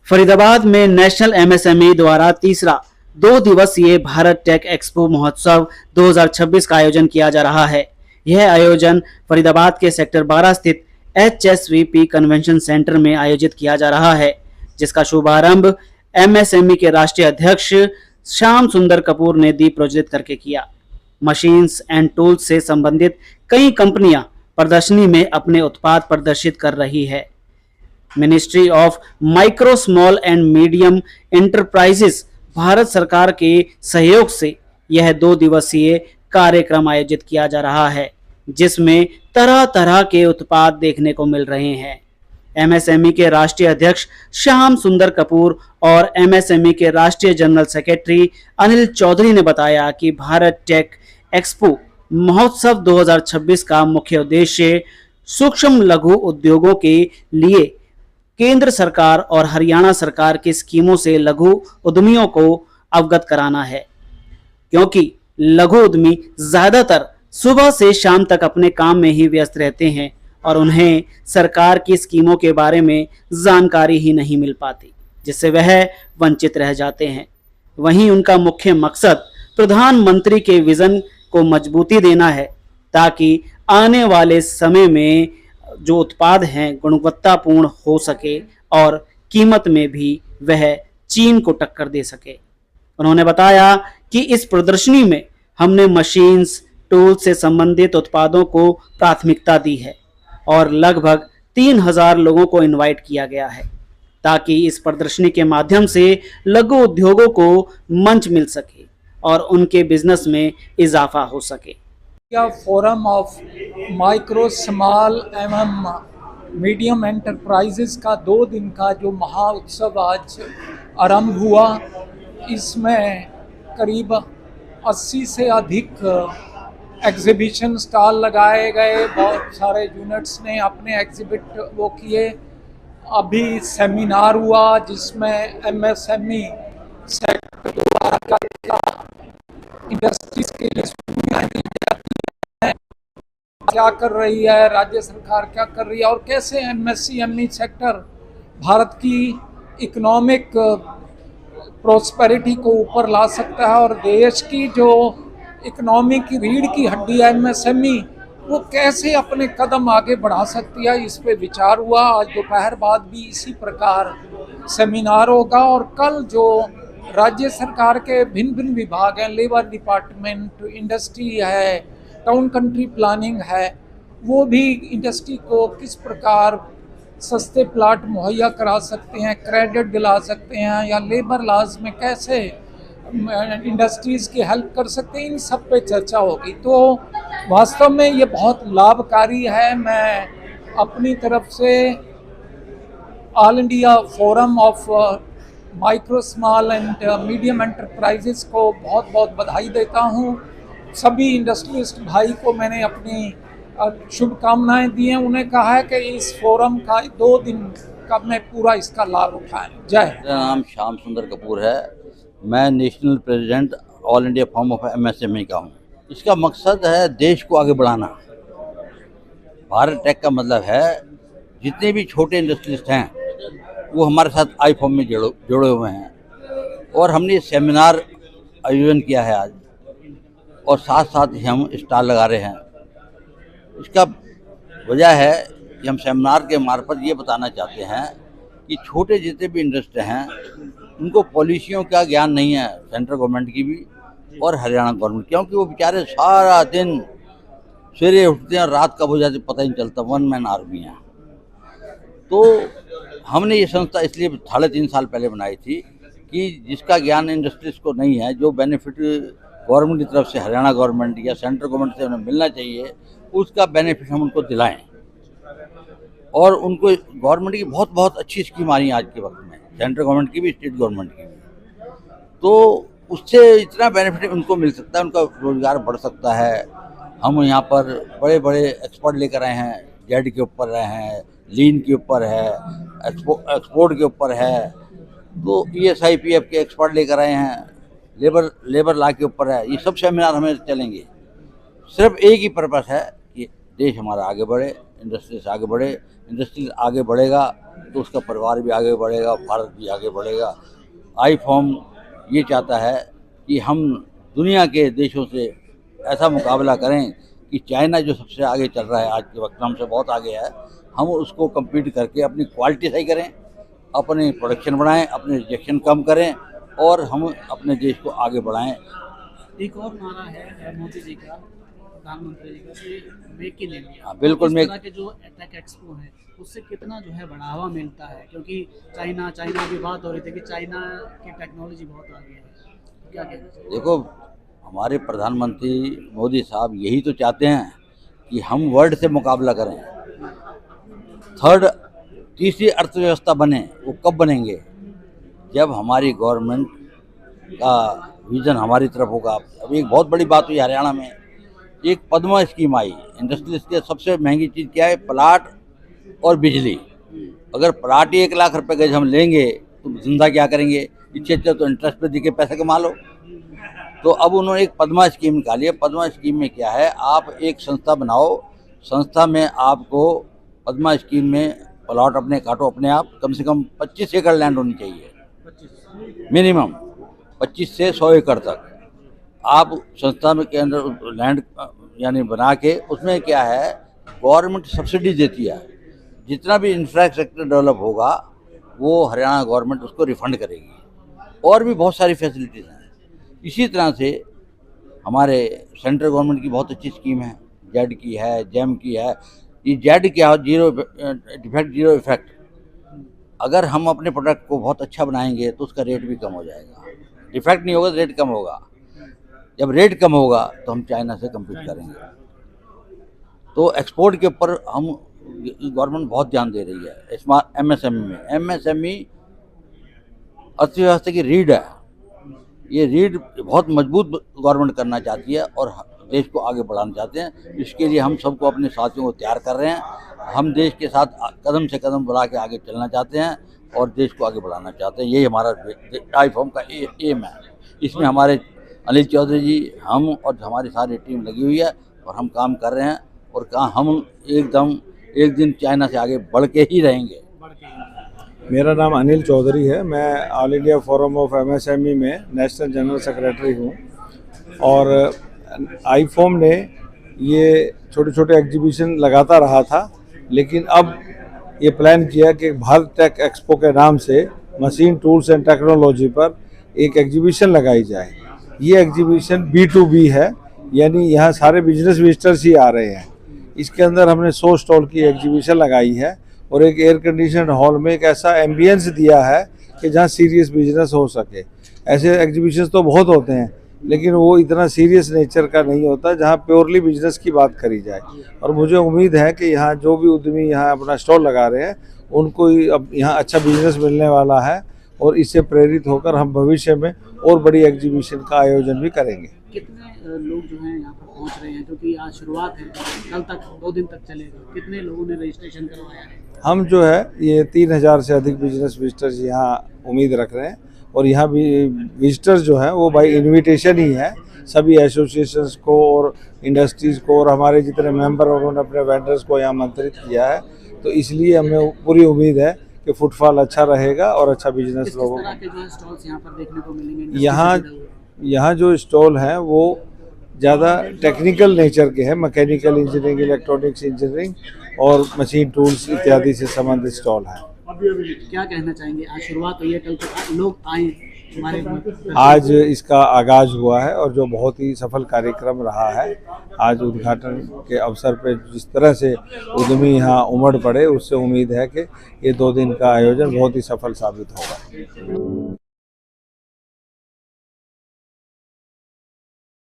फरीदाबाद में national MSME द्वारा तीसरा 2 दिवसीय भारत टेक एक्सपो महोत्सव 2026 का आयोजन किया जा रहा है। यह आयोजन फरीदाबाद के सेक्टर 12 स्थित HSVP कन्वेंशन सेंटर में आयोजित किया जा रहा है, जिसका शुभारंभ एमएसएमई के राष्ट्रीय अध्यक्ष श्याम सुंदर कपूर ने दीप प्रज्वलित करके किया। मशीन्स एंड टूल्स से संबंधित कई कंपनियां प्रदर्शनी में अपने उत्पाद प्रदर्शित कर रही है। Ministry of micro small and medium enterprises Bharat सरकार के सहयोग से यह 2 दिवसीय कार्यक्रम आयोजित किया जा रहा है, जिसमें तरह तरह के उत्पाद देखने को मिल रहे हैं। एमएसएमई के राष्ट्रीय अध्यक्ष श्याम सुंदर कपूर और एमएसएमई के राष्ट्रीय जनरल सेक्रेटरी अनिल चौधरी ने बताया कि भारत टेक एक्सपो महोत्सव 2026 का मुख्य उद्देश्य सूक्ष्म लघु उद्योगों के लिए केंद्र सरकार और हरियाणा सरकार की स्कीमों से लघु उद्यमियों को अवगत कराना है, क्योंकि लघु उद्यमी ज्यादातर सुबह से शाम तक अपने काम में ही व्यस्त रहते हैं और उन्हें सरकार की स्कीमों के बारे में जानकारी ही नहीं मिल पाती, जिससे वह वंचित रह जाते हैं। वहीं उनका मुख्य मकसद प्रधानमंत्री के विजन को मजबूती देना है, ताकि आने वाले समय में जो उत्पाद हैं गुणवत्तापूर्ण हो सके और कीमत में भी वह चीन को टक्कर दे सके। उन्होंने बताया कि इस प्रदर्शनी में हमने मशीन्स टूल्स से संबंधित उत्पादों को प्राथमिकता दी है और लगभग 3000 लोगों को इनवाइट किया गया है, ताकि इस प्रदर्शनी के माध्यम से लघु उद्योगों को मंच मिल सके और उनके बिजनेस में इजाफा हो सके। फोरम ऑफ माइक्रो स्मॉल एवं मीडियम एंटरप्राइजेस का 2 दिन का जो महा उत्सव आज आरंभ हुआ, इसमें करीब 80 से अधिक एग्जीबिशन स्टॉल लगाए गए। बहुत सारे यूनिट्स ने अपने एग्जिबिट वो किए। अभी सेमिनार हुआ जिसमें एमएसएमई सेक्टर द्वारा इंडस्ट्रीज के लिए सुविधाएं दी जाती है, क्या कर रही है राज्य सरकार, क्या कर रही है और कैसे एमएसएमई सेक्टर भारत की इकोनॉमिक प्रोस्पेरिटी को ऊपर ला सकता है और देश की जो इकोनॉमी की रीढ़ की हड्डी है एमएसएमई, वो कैसे अपने कदम आगे बढ़ा सकती है, इस पे विचार हुआ। आज दोपहर बाद भी इसी प्रकार सेमिनार होगा और कल जो राज्य सरकार के भिन्न भिन्न विभाग हैं, लेबर डिपार्टमेंट, इंडस्ट्री है, टाउन कंट्री प्लानिंग है, वो भी इंडस्ट्री को किस प्रकार सस्ते प्लाट मुहैया करा सकते हैं, क्रेडिट दिला सकते हैं या लेबर लॉज में कैसे इंडस्ट्रीज़ की हेल्प कर सकते हैं, इन सब पे चर्चा होगी। तो वास्तव में ये बहुत लाभकारी है। मैं अपनी तरफ से all India forum of micro small and medium enterprises को बहुत बहुत बधाई देता हूँ। सभी इंडस्ट्रियलिस्ट भाई को मैंने अपनी शुभकामनाएं दी हैं। उन्हें कहा है कि इस फोरम का 2 दिन का मैं पूरा इसका लाभ उठाएं। जय। मेरा नाम श्याम सुंदर कपूर है। मैं national president all India forum of MSME का हूँ। इसका मकसद है देश को आगे बढ़ाना। भारत टेक का मतलब है जितने भी छोटे इंडस्ट्रियलिस्ट हैं वो हमारे साथ आई फॉर्म में जुड़े हुए हैं और हमने सेमिनार आयोजन किया है आज, और साथ साथ ही हम स्टॉल लगा रहे हैं। इसका वजह है कि हम सेमिनार के मार्फत ये बताना चाहते हैं कि छोटे जितने भी इंडस्ट्री हैं उनको पॉलिसियों का ज्ञान नहीं है, सेंट्रल गवर्नमेंट की भी और हरियाणा गवर्नमेंट, क्योंकि वो बेचारे सारा दिन सवेरे उठते हैं रात कब हो जाती पता ही नहीं चलता, 1 मैन आर्मी है। तो हमने ये संस्था इसलिए 3.5 साल पहले बनाई थी कि जिसका ज्ञान इंडस्ट्रीज को नहीं है, जो बेनिफिट गवर्नमेंट की तरफ से हरियाणा गवर्नमेंट या सेंट्रल गवर्नमेंट से उन्हें मिलना चाहिए, उसका बेनिफिट हम उनको दिलाएं। और उनको गवर्नमेंट की बहुत बहुत अच्छी स्कीम आ रही है आज के वक्त में, सेंट्रल गवर्नमेंट की भी, स्टेट गवर्नमेंट की भी। तो उससे इतना बेनिफिट उनको मिल सकता है, उनका रोजगार बढ़ सकता है। हम यहाँ पर बड़े बड़े एक्सपर्ट लेकर आए हैं, जेड के ऊपर रहे हैं, लीन के ऊपर है, एक्सपोर्ट के ऊपर है, तो ESIPF के एक्सपर्ट लेकर आए हैं, लेबर लॉ के ऊपर है। ये सब सेमिनार हमें चलेंगे। सिर्फ एक ही पर्पस है कि देश हमारा आगे बढ़े, इंडस्ट्री से आगे बढ़े। इंडस्ट्री आगे बढ़ेगा तो उसका परिवार भी आगे बढ़ेगा, भारत भी आगे बढ़ेगा। आईफॉर्म ये चाहता है कि हम दुनिया के देशों से ऐसा मुकाबला करें कि चाइना जो सबसे आगे चल रहा है आज के वक्त में, हमसे बहुत आगे है, हम उसको कम्पीट करके अपनी क्वालिटी सही करें, अपने प्रोडक्शन बढ़ाएं, अपने रिजेक्शन कम करें और हम अपने देश को आगे बढ़ाएं। एक और नारा है मोदी जी का, प्रधानमंत्री जी का, कि मेक इन इंडिया। बिल्कुल, इस मेक तरह के जो टेक एक्सपो है उससे कितना जो है बढ़ावा मिलता है, क्योंकि चाइना की बात हो रही थी कि चाइना की टेक्नोलॉजी बहुत आगे है, क्या कहना चाहिए? देखो, हमारे प्रधानमंत्री मोदी साहब यही तो चाहते हैं कि हम वर्ल्ड से मुकाबला करें, तीसरी अर्थव्यवस्था बने। वो कब बनेंगे? जब हमारी गवर्नमेंट का विजन हमारी तरफ होगा। अभी एक बहुत बड़ी बात हुई हरियाणा में, एक पद्मा स्कीम आई। इंडस्ट्रियलिस्ट के सबसे महंगी चीज़ क्या है? प्लाट और बिजली। अगर प्लाट ही 1 लाख रुपए गज हम लेंगे तो धंधा क्या करेंगे? इससे अच्छा तो इंटरेस्ट पे देके पैसे कमा लो। तो अब उन्होंने एक पद्मा स्कीम निकाली है। पद्मा स्कीम में क्या है? आप एक संस्था बनाओ, संस्था में आपको पद्मा स्कीम में प्लॉट अपने काटो अपने आप, कम से कम 25 एकड़ लैंड होनी चाहिए, मिनिमम 25 से 100 एकड़ तक। आप संस्था में के अंदर लैंड यानी बना के, उसमें क्या है, गवर्नमेंट सब्सिडी देती है। जितना भी इंफ्रास्ट्रक्चर डेवलप होगा वो हरियाणा गवर्नमेंट उसको रिफंड करेगी। और भी बहुत सारी फैसिलिटीज़ हैं। इसी तरह से हमारे सेंट्रल गवर्नमेंट की बहुत अच्छी स्कीम है, जेड की है, जेम की है। ये जेड क्या? Zero defect zero effect. अगर हम अपने प्रोडक्ट को बहुत अच्छा बनाएंगे तो उसका रेट भी कम हो जाएगा। डिफेक्ट नहीं होगा तो रेट कम होगा। जब रेट कम होगा तो हम चाइना से कम्पीट करेंगे। तो एक्सपोर्ट के ऊपर हम गवर्नमेंट बहुत ध्यान दे रही है। स्मार्ट एमएसएमई में, एमएसएमई अर्थव्यवस्था की रीढ़ है। ये रीढ़ बहुत मजबूत गवर्नमेंट करना चाहती है और देश को आगे बढ़ाना चाहते हैं। इसके लिए हम सबको अपने साथियों को तैयार कर रहे हैं। हम देश के साथ कदम से कदम बढ़ा के आगे चलना चाहते हैं और देश को आगे बढ़ाना चाहते हैं। यही हमारा आईफॉर्म का एम है। इसमें हमारे अनिल चौधरी जी, हम और हमारी सारी टीम लगी हुई है और हम काम कर रहे हैं और हम एक दिन चाइना से आगे बढ़ के ही रहेंगे। मेरा नाम अनिल चौधरी है। मैं all India forum of MSME में नेशनल जनरल सेक्रेटरी हूँ। और आईफॉम ने ये छोटे छोटे एग्जीबिशन लगाता रहा था, लेकिन अब ये प्लान किया कि भारत टेक एक्सपो के नाम से मशीन टूल्स एंड टेक्नोलॉजी पर एक एग्जीबिशन लगाई जाए। ये एग्जीबिशन B2B है, यानी यहाँ सारे बिजनेस विजिटर्स ही आ रहे हैं। इसके अंदर हमने 100 स्टॉल की एग्जीबिशन लगाई है और एक एयर कंडीशन हॉल में एक ऐसा एम्बियंस दिया है कि जहाँ सीरियस बिजनेस हो सके। ऐसे एग्जीबिशन तो बहुत होते हैं, लेकिन वो इतना सीरियस नेचर का नहीं होता जहाँ प्योरली बिजनेस की बात करी जाए। और मुझे उम्मीद है कि यहाँ जो भी उद्यमी यहाँ अपना स्टॉल लगा रहे हैं उनको अब यहाँ अच्छा बिजनेस मिलने वाला है और इससे प्रेरित होकर हम भविष्य में और बड़ी एग्जीबिशन का आयोजन भी करेंगे। कितने लोग जो हैं यहाँ पर पहुँच रहे हैं, क्योंकि आज शुरुआत है, कल तक 2 दिन तक चलेगा? कितने लोगों ने रजिस्ट्रेशन करवाया है? हम जो है ये 3000 से अधिक बिजनेस विजिटर्स यहाँ उम्मीद रख रहे हैं। और यहाँ भी विजिटर्स जो है वो बाय इनविटेशन ही है। सभी एसोसिएशंस को और इंडस्ट्रीज़ को और हमारे जितने मेंबर हैं उन्होंने अपने वेंडर्स को यहाँ आमंत्रित किया है। तो इसलिए हमें पूरी उम्मीद है कि फुटफॉल अच्छा रहेगा और अच्छा बिजनेस लोगों को। किस तरह के जो स्टॉल्स यहाँ पर देखने को मिलेंगे? यहाँ जो स्टॉल हैं वो ज़्यादा टेक्निकल नेचर के हैं, मैकेनिकल इंजीनियरिंग, इलेक्ट्रॉनिक्स इंजीनियरिंग और मशीन टूल्स इत्यादि से संबंधित स्टॉल हैं। क्या कहना चाहेंगे? आज शुरुआत हुई है, कल तक लोग आए हमारे। आज इसका आगाज हुआ है और जो बहुत ही सफल कार्यक्रम रहा है। आज उद्घाटन के अवसर पर जिस तरह से उद्यमी यहाँ उमड़ पड़े, उससे उम्मीद है कि ये 2 दिन का आयोजन बहुत ही सफल साबित होगा।